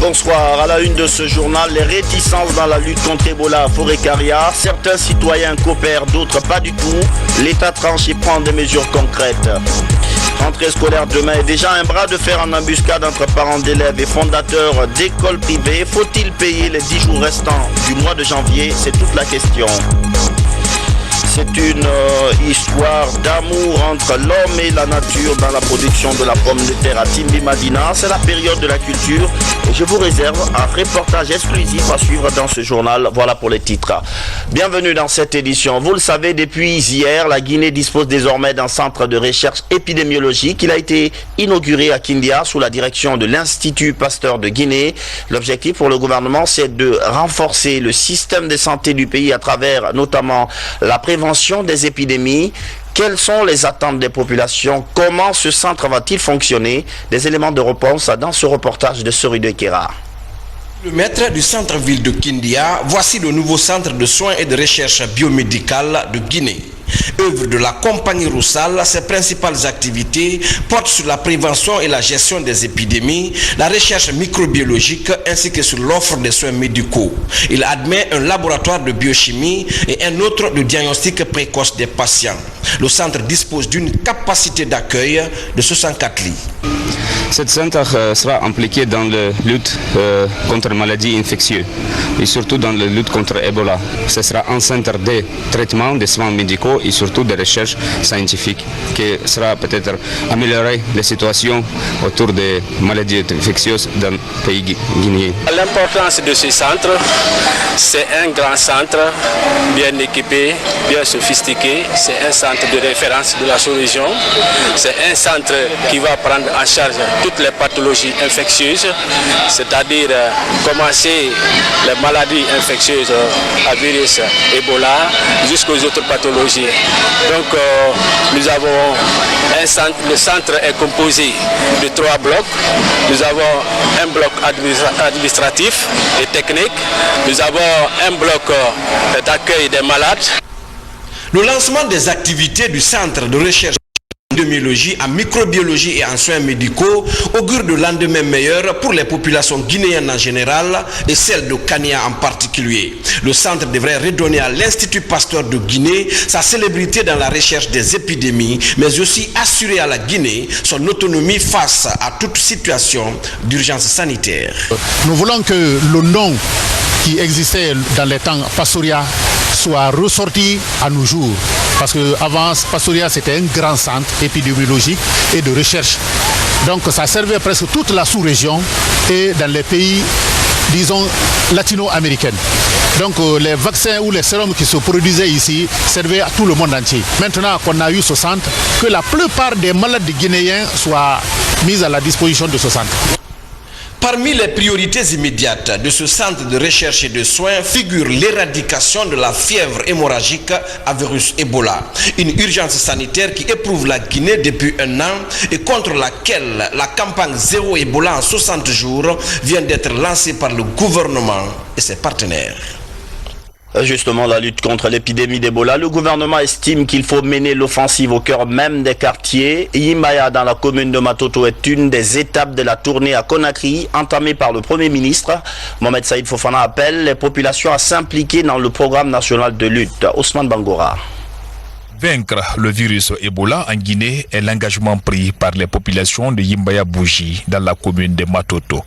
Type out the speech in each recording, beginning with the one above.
Bonsoir, à la une de ce journal, les réticences dans la lutte contre Ebola à Forêt-Caria. Certains citoyens coopèrent, d'autres pas du tout. L'État tranche et prend des mesures concrètes. Rentrée scolaire demain est déjà un bras de fer en embuscade entre parents d'élèves et fondateurs d'écoles privées. Faut-il payer les 10 jours restants du mois de janvier? C'est toute la question. C'est une histoire d'amour entre l'homme et la nature dans la production de la pomme de terre à Timbi Madina. C'est la période de la culture et je vous réserve un reportage exclusif à suivre dans ce journal. Voilà pour les titres. Bienvenue dans cette édition. Vous le savez, depuis hier, la Guinée dispose désormais d'un centre de recherche épidémiologique. Il a été inauguré à Kindia sous la direction de l'Institut Pasteur de Guinée. L'objectif pour le gouvernement, c'est de renforcer le système de santé du pays à travers notamment la prévention des épidémies. Quelles sont les attentes des populations? Comment ce centre va-t-il fonctionner? Des éléments de réponse dans ce reportage de Sorido Kera. Le maître du centre-ville de Kindia, voici le nouveau centre de soins et de recherche biomédicale de Guinée. Œuvre de la compagnie Roussal, ses principales activités portent sur la prévention et la gestion des épidémies, la recherche microbiologique ainsi que sur l'offre des soins médicaux. Il admet un laboratoire de biochimie et un autre de diagnostic précoce des patients. Le centre dispose d'une capacité d'accueil de 64 lits. Ce centre sera impliqué dans la lutte contre les maladies infectieuses et surtout dans la lutte contre Ebola. Ce sera un centre de traitement des soins médicaux et surtout de recherche scientifique qui sera peut-être améliorer les situations autour des maladies infectieuses dans le pays guinéen. L'importance de ce centre, c'est un grand centre bien équipé, bien sophistiqué. C'est un centre de référence de la sous-région. C'est un centre qui va prendre en charge toutes les pathologies infectieuses, c'est-à-dire commencer les maladies infectieuses à virus Ebola jusqu'aux autres pathologies. Donc nous avons un centre, le centre est composé de 3 blocs. Nous avons un bloc administratif et technique. Nous avons un bloc d'accueil des malades. Le lancement des activités du centre de recherche en épidémiologie, en microbiologie et en soins médicaux augure de lendemain meilleur pour les populations guinéennes en général et celles de Kania en particulier. Le centre devrait redonner à l'Institut Pasteur de Guinée sa célébrité dans la recherche des épidémies, mais aussi assurer à la Guinée son autonomie face à toute situation d'urgence sanitaire. Nous voulons que le nom qui existait dans les temps Pastoria soit ressorti à nos jours. Parce qu'avant, Pastoria, c'était un grand centre épidémiologique et de recherche. Donc ça servait presque toute la sous-région et dans les pays, disons, latino-américains. Donc les vaccins ou les sérums qui se produisaient ici servaient à tout le monde entier. Maintenant qu'on a eu ce centre, que la plupart des malades guinéens soient mis à la disposition de ce centre. Parmi les priorités immédiates de ce centre de recherche et de soins figure l'éradication de la fièvre hémorragique à virus Ebola. Une urgence sanitaire qui éprouve la Guinée depuis un an et contre laquelle la campagne Zéro Ebola en 60 jours vient d'être lancée par le gouvernement et ses partenaires. Justement, la lutte contre l'épidémie d'Ebola, le gouvernement estime qu'il faut mener l'offensive au cœur même des quartiers. Yimbaya, dans la commune de Matoto, est une des étapes de la tournée à Conakry entamée par le Premier ministre. Mohamed Saïd Fofana appelle les populations à s'impliquer dans le programme national de lutte. Ousmane Bangora. Vaincre le virus Ebola en Guinée est l'engagement pris par les populations de Yimbaya Bougie dans la commune de Matoto.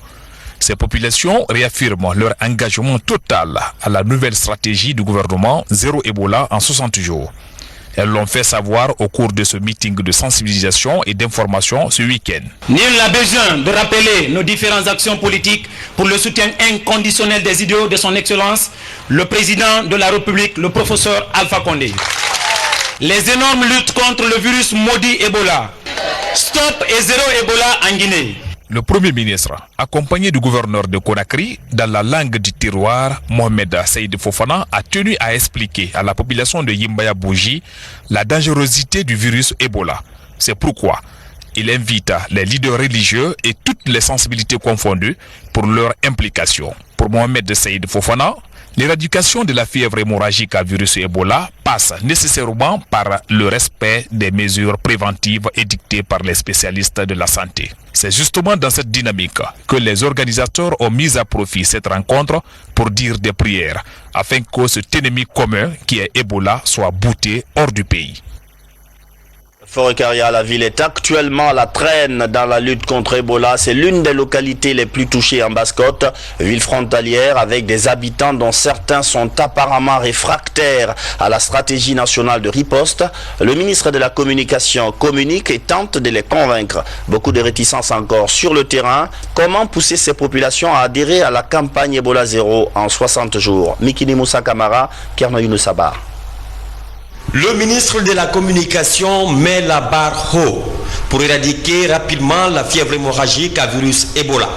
Ces populations réaffirment leur engagement total à la nouvelle stratégie du gouvernement Zéro Ebola en 60 jours. Elles l'ont fait savoir au cours de ce meeting de sensibilisation et d'information ce week-end. Nul n'a besoin de rappeler nos différentes actions politiques pour le soutien inconditionnel des idéaux de son Excellence, le président de la République, le professeur Alpha Condé. Les énormes luttes contre le virus maudit Ebola. Stop et Zéro Ebola en Guinée. Le Premier ministre, accompagné du gouverneur de Conakry, dans la langue du terroir, Mohamed Saïd Fofana, a tenu à expliquer à la population de Yimbaya Bougie la dangerosité du virus Ebola. C'est pourquoi il invite les leaders religieux et toutes les sensibilités confondues pour leur implication. Pour Mohamed Saïd Fofana, L'éradication de la fièvre hémorragique à virus Ebola passe nécessairement par le respect des mesures préventives édictées par les spécialistes de la santé. C'est justement dans cette dynamique que les organisateurs ont mis à profit cette rencontre pour dire des prières afin que cet ennemi commun qui est Ebola soit bouté hors du pays. Forêt-Carrière, la ville est actuellement à la traîne dans la lutte contre Ebola. C'est l'une des localités les plus touchées en Basse-Côte, ville frontalière avec des habitants dont certains sont apparemment réfractaires à la stratégie nationale de riposte. Le ministre de la Communication communique et tente de les convaincre. Beaucoup de réticences encore sur le terrain. Comment pousser ces populations à adhérer à la campagne Ebola 0 en 60 jours? Mikini Moussa Kamara, Kerno Younoussaba. Le ministre de la Communication met la barre haut pour éradiquer rapidement la fièvre hémorragique à virus Ebola.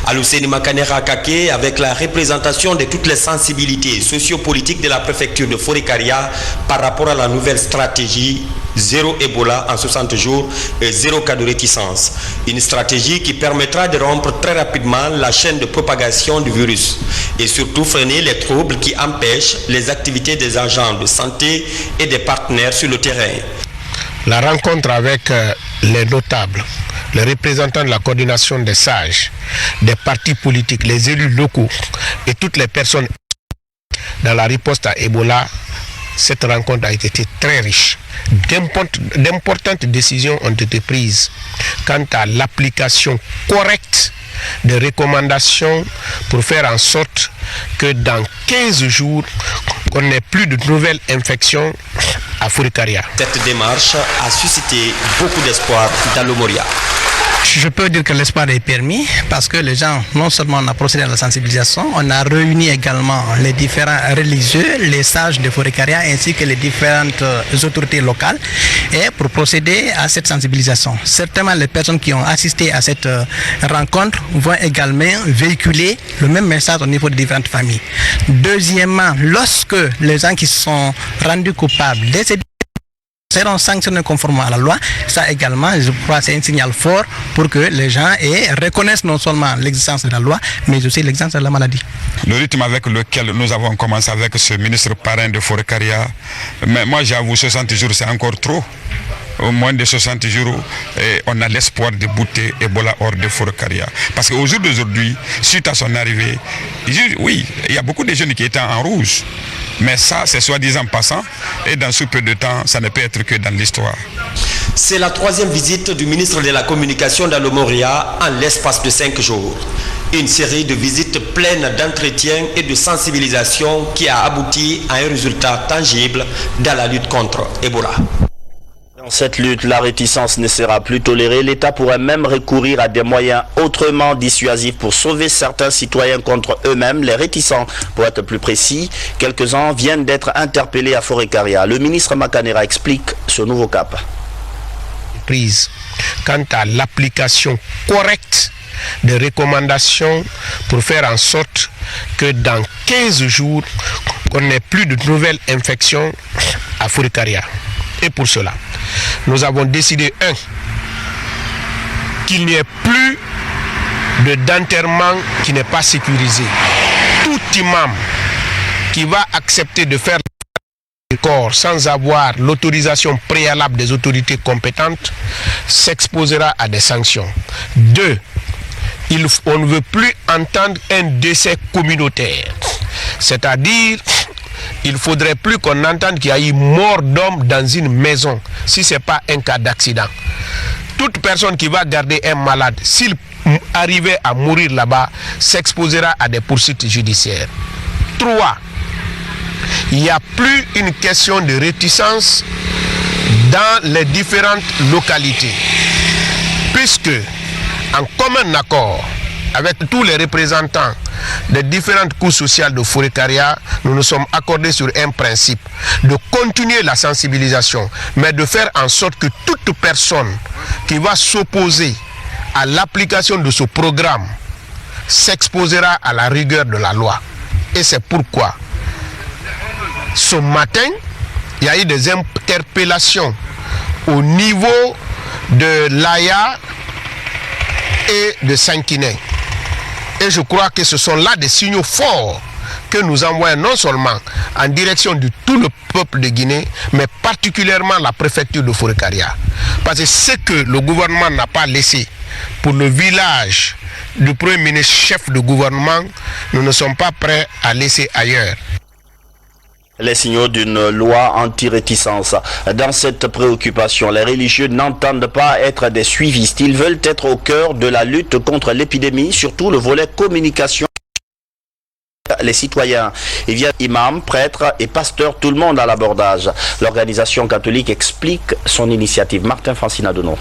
Aluseni Makanera Kake, avec la représentation de toutes les sensibilités sociopolitiques de la préfecture de Forêt-Carrière par rapport à la nouvelle stratégie Zéro Ebola en 60 jours et 0 cas de réticence. Une stratégie qui permettra de rompre très rapidement la chaîne de propagation du virus et surtout freiner les troubles qui empêchent les activités des agents de santé et des partenaires sur le terrain. La rencontre avec les notables, les représentants de la coordination des sages, des partis politiques, les élus locaux et toutes les personnes dans la riposte à Ebola, cette rencontre a été très riche. D'importantes décisions ont été prises quant à l'application correcte des recommandations pour faire en sorte que dans 15 jours, on n'ait plus de nouvelles infections à Forêt-Carrière. Cette démarche a suscité beaucoup d'espoir dans le Moria. Je peux dire que l'espoir est permis parce que les gens, non seulement on a procédé à la sensibilisation, on a réuni également les différents religieux, les sages de Forêt-Carrière ainsi que les différentes autorités locales et pour procéder à cette sensibilisation. Certainement les personnes qui ont assisté à cette rencontre vont également véhiculer le même message au niveau des différentes familles. Deuxièmement, lorsque les gens qui sont rendus coupables de ces seront sanctionnés conformément à la loi, ça également, je crois, c'est un signal fort pour que les gens reconnaissent non seulement l'existence de la loi, mais aussi l'existence de la maladie. Le rythme avec lequel nous avons commencé avec ce ministre parrain de Forêt-Carrière, mais moi j'avoue 60 jours c'est encore trop. Au moins de 60 jours, on a l'espoir de bouter Ebola hors de Forêt-Carrière. Parce qu'au jour d'aujourd'hui, suite à son arrivée, oui, il y a beaucoup de jeunes qui étaient en rouge. Mais ça, c'est soi-disant passant. Et dans ce peu de temps, ça ne peut être que dans l'histoire. C'est la 3e visite du ministre de la Communication dans le Moria en l'espace de 5 jours. Une série de visites pleines d'entretien et de sensibilisation qui a abouti à un résultat tangible dans la lutte contre Ebola. Dans cette lutte, la réticence ne sera plus tolérée. L'État pourrait même recourir à des moyens autrement dissuasifs pour sauver certains citoyens contre eux-mêmes. Les réticents, pour être plus précis, quelques-uns viennent d'être interpellés à Forêt-Carrière. Le ministre Makanera explique ce nouveau cap. Prise quant à l'application correcte des recommandations pour faire en sorte que dans 15 jours, on n'ait plus de nouvelles infections à Forêt-Carrière. Et pour cela, nous avons décidé, qu'il n'y ait plus d'enterrement qui n'est pas sécurisé. Tout imam qui va accepter de faire le corps sans avoir l'autorisation préalable des autorités compétentes s'exposera à des sanctions. 2. On ne veut plus entendre un décès communautaire. C'est-à-dire, il ne faudrait plus qu'on entende qu'il y a eu mort d'homme dans une maison, si ce n'est pas un cas d'accident. Toute personne qui va garder un malade, s'il arrivait à mourir là-bas, s'exposera à des poursuites judiciaires. 3. Il n'y a plus une question de réticence dans les différentes localités, puisque en commun accord avec tous les représentants des différentes couches sociales de Forêt-Carrière, nous nous sommes accordés sur un principe, de continuer la sensibilisation, mais de faire en sorte que toute personne qui va s'opposer à l'application de ce programme s'exposera à la rigueur de la loi. Et c'est pourquoi, ce matin, il y a eu des interpellations au niveau de l'Aya et de Sankiné. Et je crois que ce sont là des signaux forts que nous envoyons non seulement en direction de tout le peuple de Guinée, mais particulièrement la préfecture de Forêt-Caria. Parce que ce que le gouvernement n'a pas laissé pour le village du Premier ministre chef de gouvernement, nous ne sommes pas prêts à laisser ailleurs. Les signaux d'une loi anti-réticence. Dans cette préoccupation, les religieux n'entendent pas être des suivistes. Ils veulent être au cœur de la lutte contre l'épidémie, surtout le volet communication. Les citoyens, il vient imams, prêtres et pasteurs, tout le monde à l'abordage. L'organisation catholique explique son initiative. Martin Francina Dono.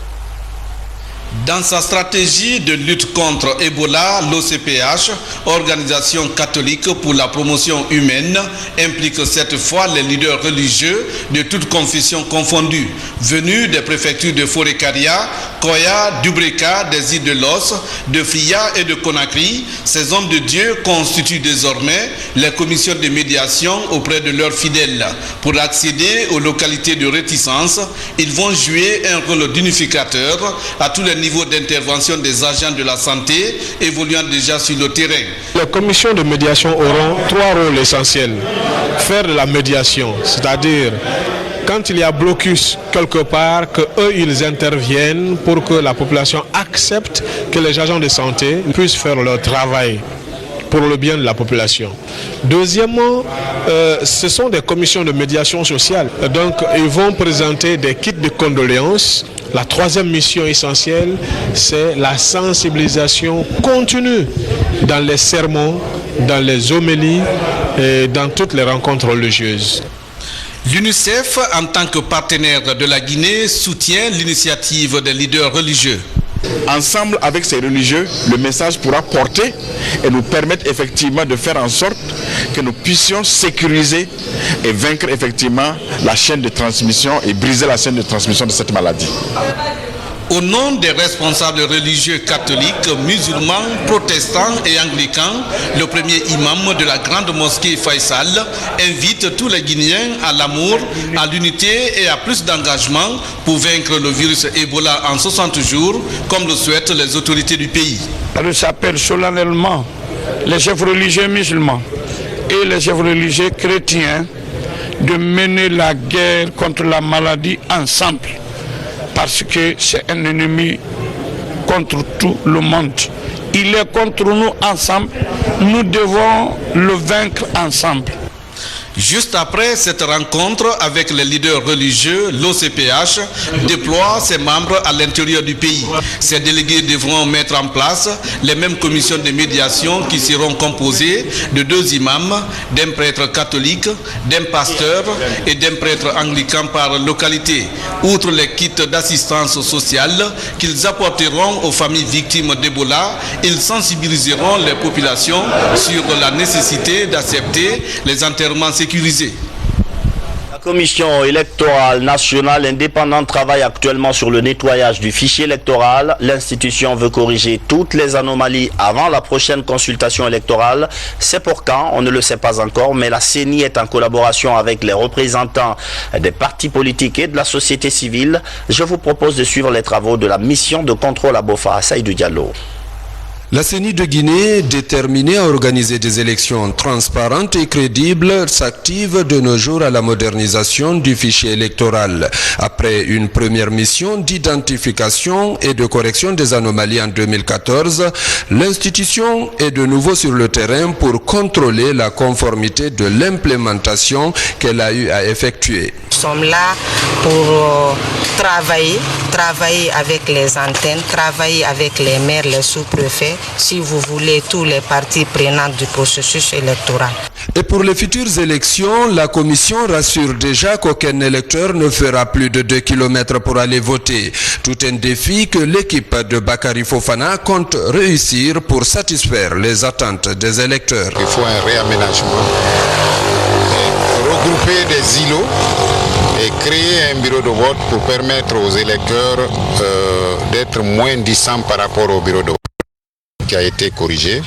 Dans sa stratégie de lutte contre Ebola, l'OCPH, Organisation catholique pour la promotion humaine, implique cette fois les leaders religieux de toutes confessions confondues, venus des préfectures de Forêt-Caria, Koya, d'Ubreka, des îles de Los, de Fria et de Conakry. Ces hommes de Dieu constituent désormais les commissions de médiation auprès de leurs fidèles. Pour accéder aux localités de réticence, ils vont jouer un rôle d'unificateur à tous les niveaux d'intervention des agents de la santé évoluant déjà sur le terrain. Les commissions de médiation auront 3 rôles essentiels. Faire de la médiation, c'est-à-dire quand il y a blocus quelque part, que eux ils interviennent pour que la population accepte que les agents de santé puissent faire leur travail pour le bien de la population. Deuxièmement, ce sont des commissions de médiation sociale. Donc, ils vont présenter des kits de condoléances. La troisième mission essentielle, c'est la sensibilisation continue dans les sermons, dans les homélies et dans toutes les rencontres religieuses. L'UNICEF, en tant que partenaire de la Guinée, soutient l'initiative des leaders religieux. Ensemble avec ces religieux, le message pourra porter et nous permettre effectivement de faire en sorte que nous puissions sécuriser et vaincre effectivement la chaîne de transmission et briser la chaîne de transmission de cette maladie. Au nom des responsables religieux catholiques, musulmans, protestants et anglicans, le premier imam de la grande mosquée Faisal invite tous les Guinéens à l'amour, à l'unité et à plus d'engagement pour vaincre le virus Ebola en 60 jours, comme le souhaitent les autorités du pays. J'appelle solennellement les chefs religieux musulmans et les chefs religieux chrétiens de mener la guerre contre la maladie ensemble. Parce que c'est un ennemi contre tout le monde. Il est contre nous ensemble. Nous devons le vaincre ensemble. Juste après cette rencontre avec les leaders religieux, l'OCPH déploie ses membres à l'intérieur du pays. Ces délégués devront mettre en place les mêmes commissions de médiation qui seront composées de 2 imams, d'un prêtre catholique, d'un pasteur et d'un prêtre anglican par localité. Outre les kits d'assistance sociale qu'ils apporteront aux familles victimes d'Ebola, ils sensibiliseront les populations sur la nécessité d'accepter les enterrements sécurisés. La commission électorale nationale indépendante travaille actuellement sur le nettoyage du fichier électoral. L'institution veut corriger toutes les anomalies avant la prochaine consultation électorale. C'est pour quand? On ne le sait pas encore, mais la CENI est en collaboration avec les représentants des partis politiques et de la société civile. Je vous propose de suivre les travaux de la mission de contrôle à Bofa, Saïdou Diallo. La CENI de Guinée, déterminée à organiser des élections transparentes et crédibles, s'active de nos jours à la modernisation du fichier électoral. Après une première mission d'identification et de correction des anomalies en 2014, l'institution est de nouveau sur le terrain pour contrôler la conformité de l'implémentation qu'elle a eu à effectuer. Nous sommes là pour travailler avec les antennes, travailler avec les maires, les sous-préfets, si vous voulez, tous les parties prenantes du processus électoral. Et pour les futures élections, la commission rassure déjà qu'aucun électeur ne fera plus de 2 km pour aller voter. Tout un défi que l'équipe de Bakary Fofana compte réussir pour satisfaire les attentes des électeurs. Il faut un réaménagement, regrouper des îlots et créer un bureau de vote pour permettre aux électeurs d'être moins distants par rapport au bureau de vote qui a été corrigé.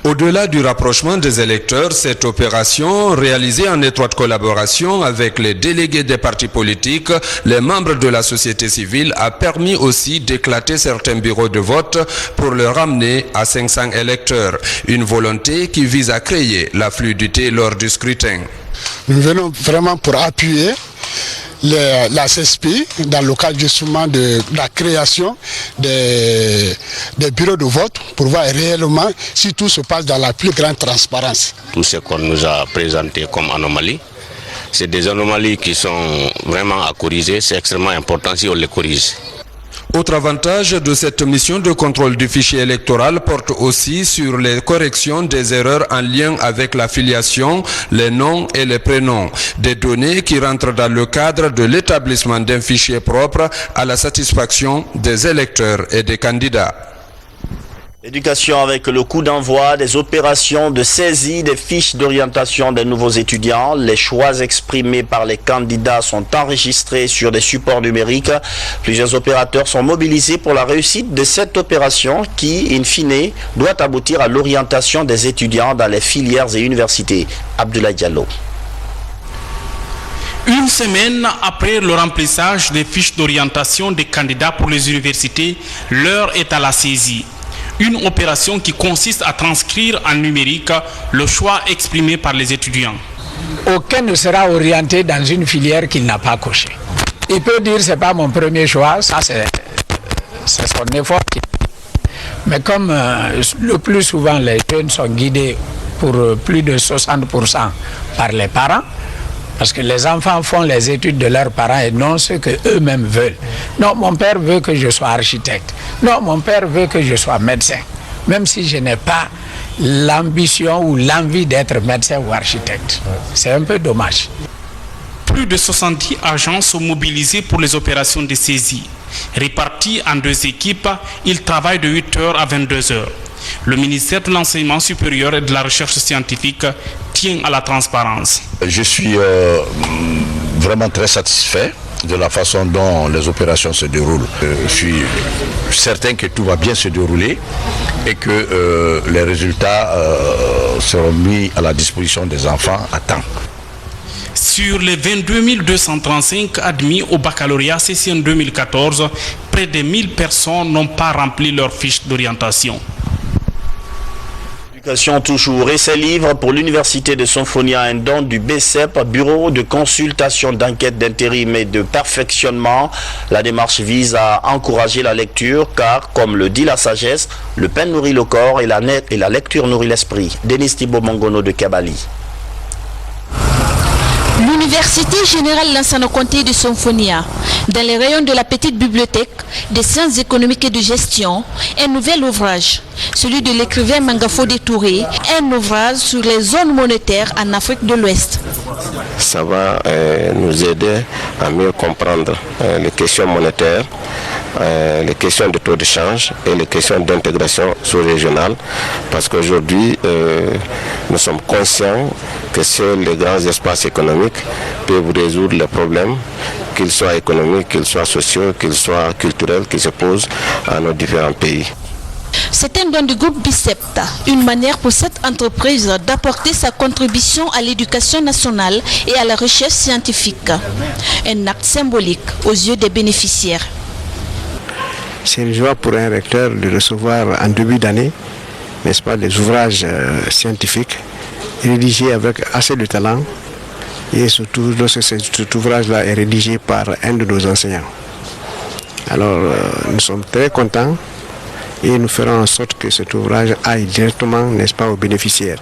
Au-delà du rapprochement des électeurs, cette opération, réalisée en étroite collaboration avec les délégués des partis politiques, les membres de la société civile, a permis aussi d'éclater certains bureaux de vote pour le ramener à 500 électeurs. Une volonté qui vise à créer la fluidité lors du scrutin. Nous venons vraiment pour appuyer la CSP dans le cadre justement de la création des bureaux de vote pour voir réellement si tout se passe dans la plus grande transparence. Tout ce qu'on nous a présenté comme anomalies, c'est des anomalies qui sont vraiment à corriger. C'est extrêmement important si on les corrige. Autre avantage de cette mission de contrôle du fichier électoral porte aussi sur les corrections des erreurs en lien avec la filiation, les noms et les prénoms. Des données qui rentrent dans le cadre de l'établissement d'un fichier propre à la satisfaction des électeurs et des candidats. Éducation avec le coup d'envoi des opérations de saisie des fiches d'orientation des nouveaux étudiants. Les choix exprimés par les candidats sont enregistrés sur des supports numériques. Plusieurs opérateurs sont mobilisés pour la réussite de cette opération qui, in fine, doit aboutir à l'orientation des étudiants dans les filières et universités. Abdoulaye Diallo. Une semaine après le remplissage des fiches d'orientation des candidats pour les universités, l'heure est à la saisie. Une opération qui consiste à transcrire en numérique le choix exprimé par les étudiants. Aucun ne sera orienté dans une filière qu'il n'a pas coché. Il peut dire c'est pas mon premier choix, ça c'est son effort. Mais comme le plus souvent les jeunes sont guidés pour plus de 60% par les parents, parce que les enfants font les études de leurs parents et non ce qu'eux-mêmes veulent. Non, mon père veut que je sois architecte. Non, mon père veut que je sois médecin. Même si je n'ai pas l'ambition ou l'envie d'être médecin ou architecte. C'est un peu dommage. Plus de 70 agents sont mobilisés pour les opérations de saisie. Répartis en 2 équipes, ils travaillent de 8h à 22h. Le ministère de l'Enseignement supérieur et de la Recherche scientifique tient à la transparence. Je suis vraiment très satisfait de la façon dont les opérations se déroulent. Je suis certain que tout va bien se dérouler et que les résultats seront mis à la disposition des enfants à temps. Sur les 22 235 admis au baccalauréat session 2014, près de 1000 personnes n'ont pas rempli leur fiche d'orientation. Toujours et ses livres pour l'université de Symphonia, un don du BCEP, bureau de consultation, d'enquête, d'intérim et de perfectionnement. La démarche vise à encourager la lecture car, comme le dit la sagesse, le pain nourrit le corps et la lecture nourrit l'esprit. Denis Thibault Mongono de Kabali. L'Université générale Lansana Conté de Symphonia, dans les rayons de la petite bibliothèque des sciences économiques et de gestion, un nouvel ouvrage, celui de l'écrivain Mangafodé Touré, un ouvrage sur les zones monétaires en Afrique de l'Ouest. Ça va nous aider à mieux comprendre les questions monétaires, les questions de taux de change et les questions d'intégration sous-régionale, parce qu'aujourd'hui, nous sommes conscients que seuls les grands espaces économiques peuvent résoudre les problèmes, qu'ils soient économiques, qu'ils soient sociaux, qu'ils soient culturels, qui se posent à nos différents pays. C'est un don du groupe BICEP, une manière pour cette entreprise d'apporter sa contribution à l'éducation nationale et à la recherche scientifique. Un acte symbolique aux yeux des bénéficiaires. C'est une joie pour un recteur de recevoir en début d'année, n'est-ce pas, des ouvrages scientifiques rédigés avec assez de talent et surtout lorsque cet ouvrage-là est rédigé par un de nos enseignants. Alors nous sommes très contents et nous ferons en sorte que cet ouvrage aille directement, n'est-ce pas, aux bénéficiaires.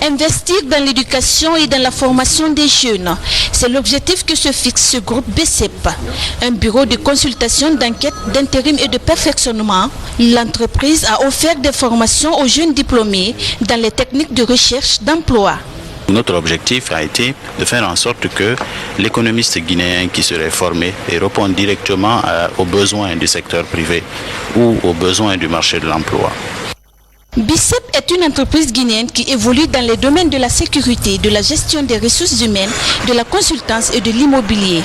Investir dans l'éducation et dans la formation des jeunes, c'est l'objectif que se fixe ce groupe BCEP, un bureau de consultation, d'enquête, d'intérim et de perfectionnement. L'entreprise a offert des formations aux jeunes diplômés dans les techniques de recherche d'emploi. Notre objectif a été de faire en sorte que l'économiste guinéen qui serait formé et répond directement aux besoins du secteur privé ou aux besoins du marché de l'emploi. BICEP est une entreprise guinéenne qui évolue dans les domaines de la sécurité, de la gestion des ressources humaines, de la consultance et de l'immobilier.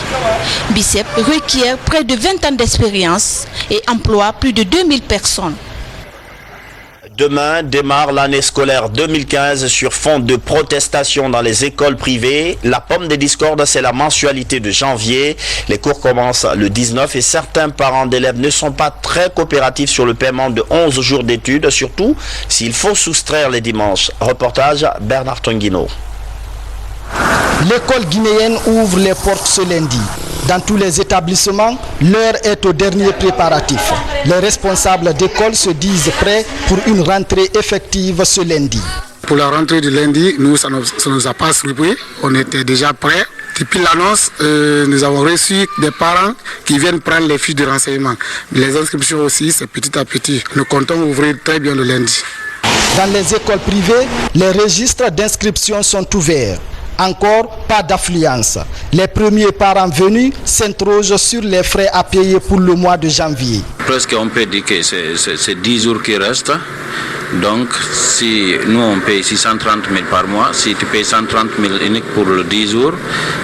BICEP requiert près de 20 ans d'expérience et emploie plus de 2000 personnes. Demain démarre l'année scolaire 2015 sur fond de protestation dans les écoles privées. La pomme des discordes, c'est la mensualité de janvier. Les cours commencent le 19 et certains parents d'élèves ne sont pas très coopératifs sur le paiement de 11 jours d'études, surtout s'il faut soustraire les dimanches. Reportage Bernard Tonguino. L'école guinéenne ouvre les portes ce lundi. Dans tous les établissements, l'heure est au dernier préparatif. Les responsables d'école se disent prêts pour une rentrée effective ce lundi. Pour la rentrée du lundi, nous, ça ne nous a pas surpris. On était déjà prêts. Depuis l'annonce, nous avons reçu des parents qui viennent prendre les fiches de renseignement. Les inscriptions aussi, c'est petit à petit. Nous comptons ouvrir très bien le lundi. Dans les écoles privées, les registres d'inscription sont ouverts. Encore pas d'affluence. Les premiers parents venus s'interrogent sur les frais à payer pour le mois de janvier. Presque on peut dire que c'est 10 jours qui restent. Donc si nous on paye 630 000 par mois, si tu payes 130 000 unique pour le 10 jours,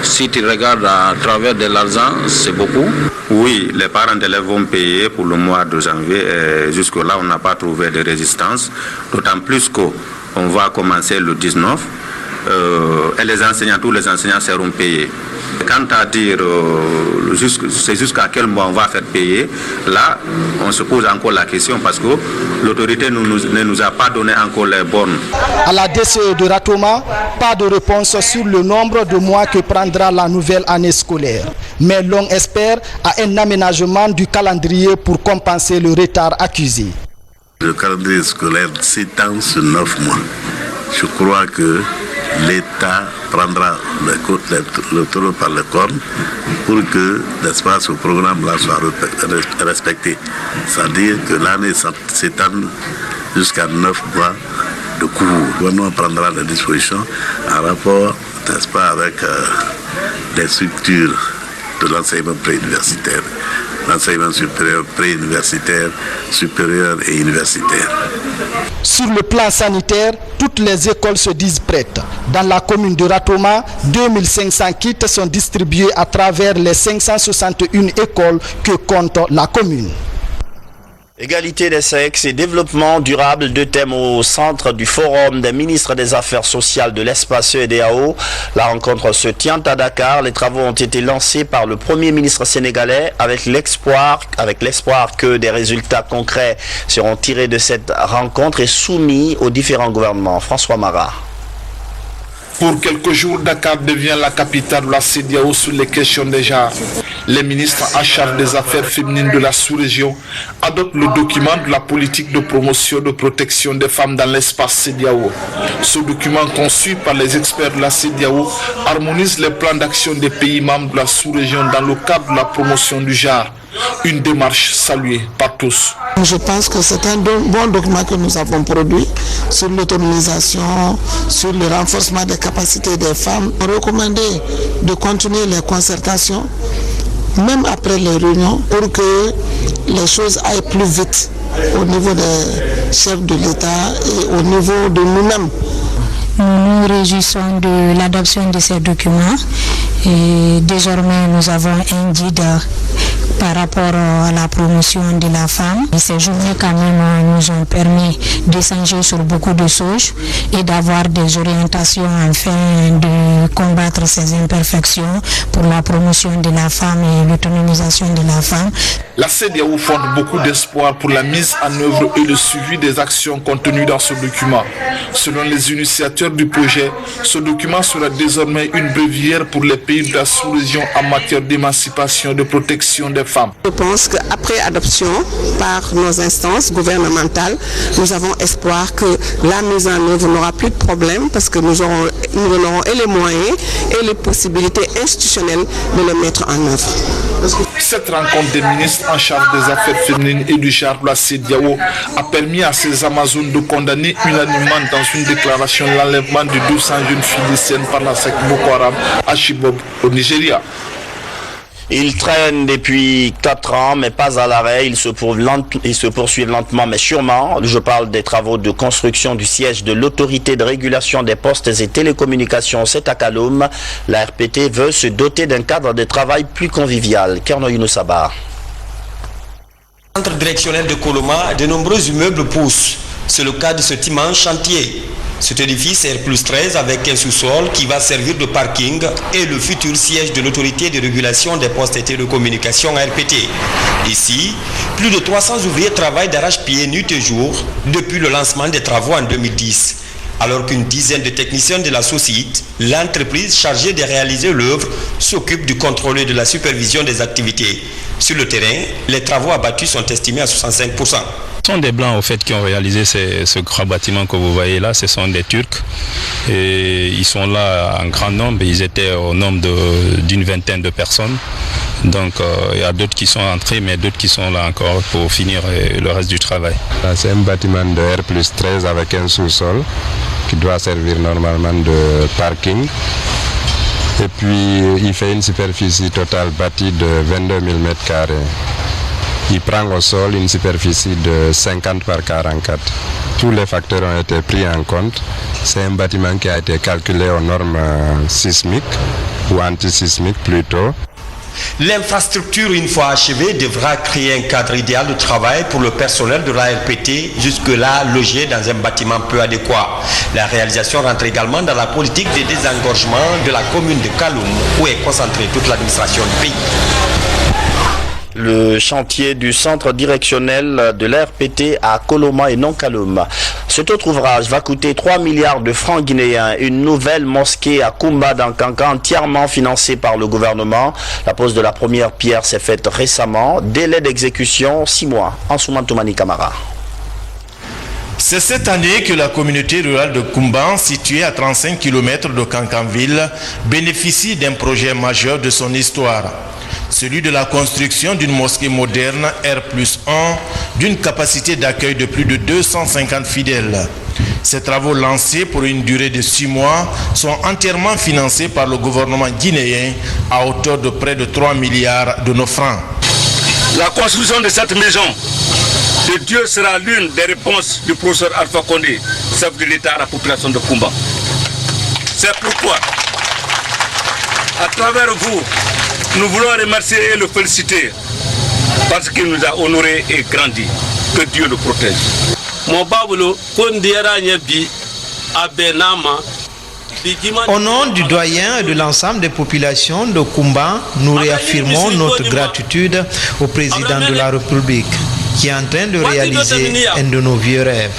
si tu regardes à travers de l'argent, c'est beaucoup. Oui, les parents d'élèves vont payer pour le mois de janvier. Jusque-là, on n'a pas trouvé de résistance. D'autant plus qu'on va commencer le 19. Et les enseignants, tous les enseignants seront payés. Quant à dire c'est jusqu'à quel mois on va faire payer, là on se pose encore la question parce que l'autorité ne nous a pas donné encore les bornes. À la DCE de Ratoma, pas de réponse sur le nombre de mois que prendra la nouvelle année scolaire. Mais l'on espère à un aménagement du calendrier pour compenser le retard accusé. Le calendrier scolaire s'étend sur 9 mois. Je crois que l'État prendra le taureau par les cornes pour que l'espace au programme-là soit respecté. C'est-à-dire que l'année s'étend jusqu'à 9 mois de cours. Le gouvernement prendra les dispositions en rapport, n'est-ce pas, avec les structures de l'enseignement préuniversitaire, l'enseignement supérieur, préuniversitaire, supérieur et universitaire. Sur le plan sanitaire, toutes les écoles se disent prêtes. Dans la commune de Ratoma, 2500 kits sont distribués à travers les 561 écoles que compte la commune. Égalité des sexes et développement durable, deux thèmes au centre du forum des ministres des Affaires sociales de l'espace CEDEAO. La rencontre se tient à Dakar. Les travaux ont été lancés par le Premier ministre sénégalais avec l'espoir que des résultats concrets seront tirés de cette rencontre et soumis aux différents gouvernements. François Marat. Pour quelques jours, Dakar devient la capitale de la CEDEAO sur les questions des genres. Les ministres en charge des affaires féminines de la sous-région adoptent le document de la politique de promotion de protection des femmes dans l'espace CEDEAO. Ce document conçu par les experts de la CEDEAO harmonise les plans d'action des pays membres de la sous-région dans le cadre de la promotion du genre. Une démarche saluée par tous. Je pense que c'est un bon document que nous avons produit sur l'autonomisation, sur le renforcement des capacités des femmes. On recommandait de continuer les concertations, même après les réunions, pour que les choses aillent plus vite au niveau des chefs de l'État et au niveau de nous-mêmes. Nous nous réjouissons de l'adoption de ces documents et désormais nous avons un guide par rapport à la promotion de la femme. Et ces journées quand même nous ont permis d'échanger sur beaucoup de choses et d'avoir des orientations afin de combattre ces imperfections pour la promotion de la femme et l'autonomisation de la femme. La CEDEAO fonde beaucoup d'espoir pour la mise en œuvre et le suivi des actions contenues dans ce document. Selon les initiateurs du projet, ce document sera désormais une bréviaire pour les pays de la sous-région en matière d'émancipation et de protection des femmes. Je pense qu'après adoption par nos instances gouvernementales, nous avons espoir que la mise en œuvre n'aura plus de problème parce que nous aurons et les moyens et les possibilités institutionnelles de les mettre en œuvre. Cette rencontre des ministres en charge des affaires féminines et du genre de la CEDEAO a permis à ces Amazones de condamner unanimement dans une déclaration l'enlèvement de 200 jeunes filles lycéennes par la secte Boko Haram à Chibok au Nigeria. Ils traînent depuis 4 ans, mais pas à l'arrêt. Ils se poursuivent lentement, mais sûrement. Je parle des travaux de construction du siège de l'autorité de régulation des postes et télécommunications. C'est à Kaloum. La RPT veut se doter d'un cadre de travail plus convivial. Kerno Younoussaba. Centre directionnel de Koloma, de nombreux immeubles poussent. C'est le cas de cet immense chantier. Cet édifice R+13 avec un sous-sol qui va servir de parking est le futur siège de l'autorité de régulation des postes et télécommunications RPT. Ici, plus de 300 ouvriers travaillent d'arrache-pied nuit et jour depuis le lancement des travaux en 2010. Alors qu'une dizaine de techniciens de la société, l'entreprise chargée de réaliser l'œuvre, s'occupe du contrôle et de la supervision des activités. Sur le terrain, les travaux abattus sont estimés à 65%. Ce sont des Blancs au fait qui ont réalisé ce grand bâtiment que vous voyez là, ce sont des Turcs et ils sont là en grand nombre, ils étaient au nombre d'une vingtaine de personnes. Donc il y a d'autres qui sont entrés mais d'autres qui sont là encore pour finir le reste du travail. C'est un bâtiment de R+13 avec un sous-sol qui doit servir normalement de parking. Et puis il fait une superficie totale bâtie de 22 000 m². Il prend au sol une superficie de 50 par 44. Tous les facteurs ont été pris en compte. C'est un bâtiment qui a été calculé aux normes sismiques ou antisismiques plutôt. L'infrastructure, une fois achevée, devra créer un cadre idéal de travail pour le personnel de l'ARPT, jusque-là logé dans un bâtiment peu adéquat. La réalisation rentre également dans la politique de désengorgement de la commune de Kaloum, où est concentrée toute l'administration du pays. Le chantier du centre directionnel de l'RPT à Koloma et non Kaloum. Cet autre ouvrage va coûter 3 milliards de francs guinéens. Une nouvelle mosquée à Koumba dans Kankan, entièrement financée par le gouvernement. La pose de la première pierre s'est faite récemment. Délai d'exécution 6 mois. Ansoumantoumani Kamara. C'est cette année que la communauté rurale de Koumban, située à 35 km de Kankanville, bénéficie d'un projet majeur de son histoire. Celui de la construction d'une mosquée moderne R+1 d'une capacité d'accueil de plus de 250 fidèles. Ces travaux lancés pour une durée de 6 mois sont entièrement financés par le gouvernement guinéen à hauteur de près de 3 milliards de nos francs. La construction de cette maison de Dieu sera l'une des réponses du professeur Alpha Condé, chef de l'État à la population de Koumban. C'est pourquoi, à travers vous, nous voulons remercier et le féliciter parce qu'il nous a honorés et grandis. Que Dieu le protège. Au nom du doyen et de l'ensemble des populations de Koumban, nous réaffirmons notre gratitude au président de la République qui est en train de réaliser un de nos vieux rêves.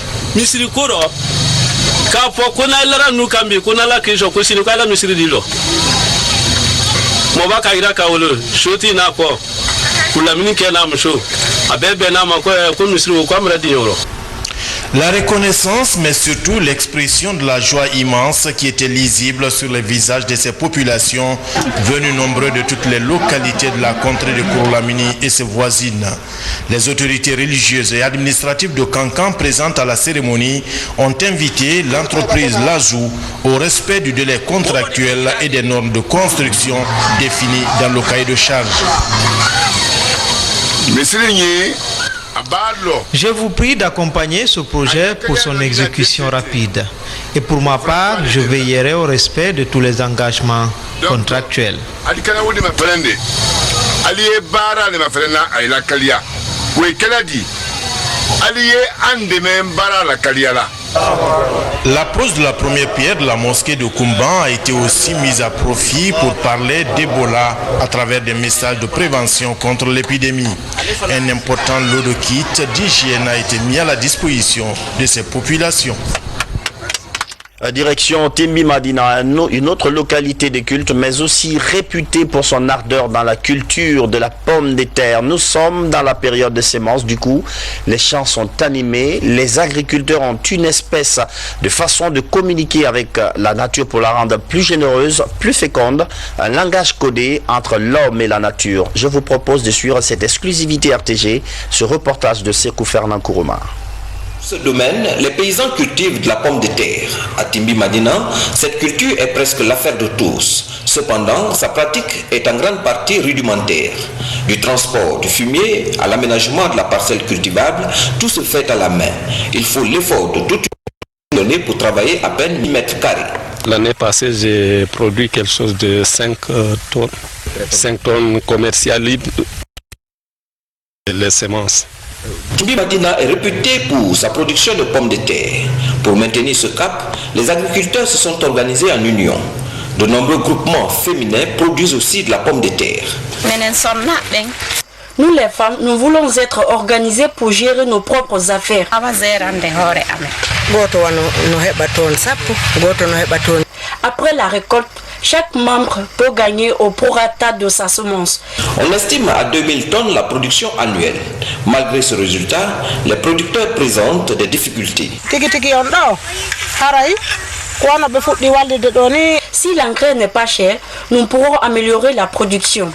La reconnaissance, mais surtout l'expression de la joie immense qui était lisible sur les visages de ces populations venues nombreuses de toutes les localités de la contrée de Kouroulamini et ses voisines. Les autorités religieuses et administratives de Kankan présentes à la cérémonie ont invité l'entreprise Lazou au respect du délai contractuel et des normes de construction définies dans le cahier de charge. Je vous prie d'accompagner ce projet pour son exécution rapide. Et pour ma part, je veillerai au respect de tous les engagements contractuels. La pose de la première pierre de la mosquée de Koumban a été aussi mise à profit pour parler d'Ebola à travers des messages de prévention contre l'épidémie. Un important lot de kits d'hygiène a été mis à la disposition de ces populations. Direction Timbi Madina, une autre localité de culte, mais aussi réputée pour son ardeur dans la culture de la pomme de terre. Nous sommes dans la période de semences, du coup, les champs sont animés. Les agriculteurs ont une espèce de façon de communiquer avec la nature pour la rendre plus généreuse, plus féconde. Un langage codé entre l'homme et la nature. Je vous propose de suivre cette exclusivité RTG, ce reportage de Sekou Fernand Kourouma. Ce domaine, les paysans cultivent de la pomme de terre. À Timbi Madina, cette culture est presque l'affaire de tous. Cependant, sa pratique est en grande partie rudimentaire. Du transport du fumier à l'aménagement de la parcelle cultivable, tout se fait à la main. Il faut l'effort de toute une donnée pour travailler à peine 10 mètres carrés. L'année passée, j'ai produit quelque chose de 5 tonnes. 5 tonnes commerciales, les semences. Timbi Madina est réputé pour sa production de pommes de terre. Pour maintenir ce cap, les agriculteurs se sont organisés en union. De nombreux groupements féminins produisent aussi de la pomme de terre. Nous les femmes, nous voulons être organisées pour gérer nos propres affaires. Après la récolte, chaque membre peut gagner au prorata de sa semence. On estime à 2000 tonnes la production annuelle. Malgré ce résultat, les producteurs présentent des difficultés. Si l'engrais n'est pas cher, nous pourrons améliorer la production.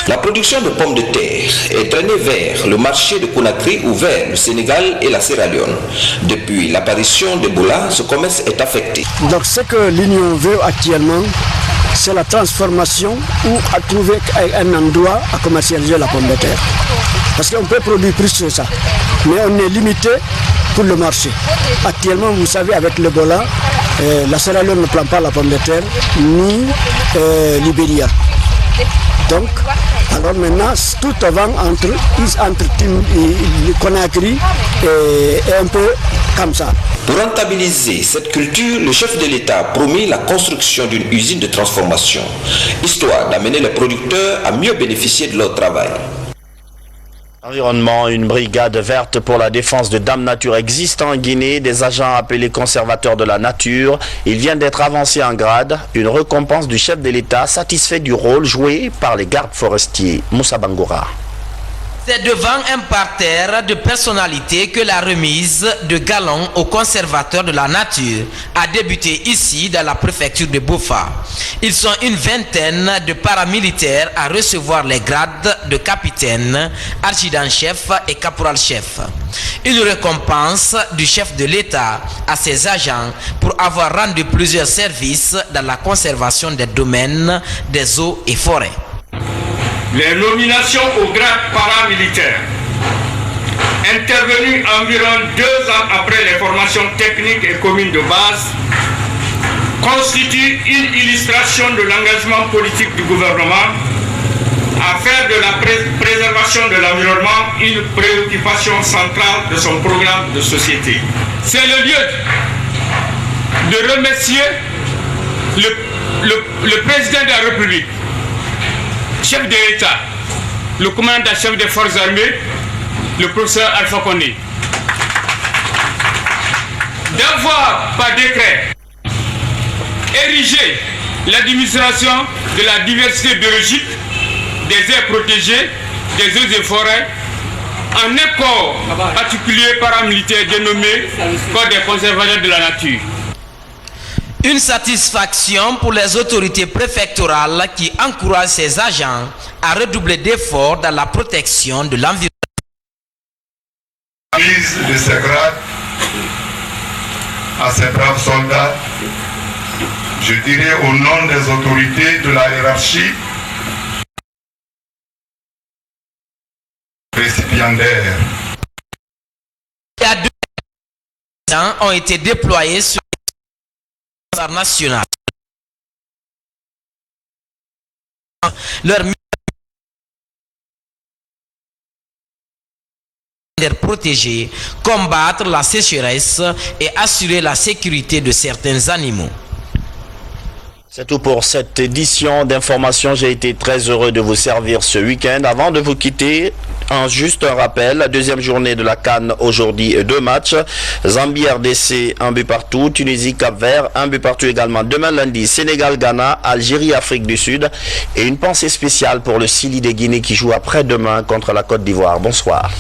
La production de pommes de terre est traînée vers le marché de Conakry ou vers le Sénégal et la Sierra Leone. Depuis l'apparition d'Ebola, ce commerce est affecté. Donc ce que l'Union veut actuellement, c'est la transformation ou à trouver un endroit à commercialiser la pomme de terre. Parce qu'on peut produire plus que ça, mais on est limité pour le marché. Actuellement, vous savez, avec l'Ebola, la Sierra Leone ne plante pas la pomme de terre, ni Libéria. Donc, alors maintenant, tout va entre Conakry et un peu comme ça. Pour rentabiliser cette culture, le chef de l'État a promis la construction d'une usine de transformation, histoire d'amener les producteurs à mieux bénéficier de leur travail. Environnement, une brigade verte pour la défense de Dame Nature existe en Guinée. Des agents appelés conservateurs de la nature. Ils viennent d'être avancés en grade. Une récompense du chef de l'État satisfait du rôle joué par les gardes forestiers. Moussa Bangoura. C'est devant un parterre de personnalités que la remise de galons aux conservateurs de la nature a débuté ici dans la préfecture de Bofa. Ils sont une vingtaine de paramilitaires à recevoir les grades de capitaine, adjudant-chef et caporal-chef. Une récompense du chef de l'État à ses agents pour avoir rendu plusieurs services dans la conservation des domaines, des eaux et forêts. Les nominations au grade paramilitaire, intervenues environ 2 ans après les formations techniques et communes de base, constituent une illustration de l'engagement politique du gouvernement à faire de la préservation de l'environnement une préoccupation centrale de son programme de société. C'est le lieu de remercier le président de la République, chef de l'État, le commandant-chef des forces armées, le professeur Alpha Condé, d'avoir par décret érigé l'administration de la diversité biologique des aires protégées, des eaux et forêts, en un corps particulier paramilitaire dénommé Corps des conservateurs de la nature. Une satisfaction pour les autorités préfectorales qui encouragent ces agents à redoubler d'efforts dans la protection de l'environnement. La mise de ces grades à ces braves soldats, je dirais au nom des autorités de la hiérarchie récipiendaire. Il y a 2 ans ont été déployés sur national. Leur protéger, combattre la sécheresse et assurer la sécurité de certains animaux. C'est tout pour cette édition d'information. J'ai été très heureux de vous servir ce week-end. Avant de vous quitter, juste un rappel, la deuxième journée de la CAN aujourd'hui, 2 matchs. Zambie, RDC, 1 but partout. Tunisie, Cap-Vert, 1 but partout également. Demain lundi, Sénégal, Ghana, Algérie, Afrique du Sud. Et une pensée spéciale pour le Sili de Guinée qui joue après-demain contre la Côte d'Ivoire. Bonsoir.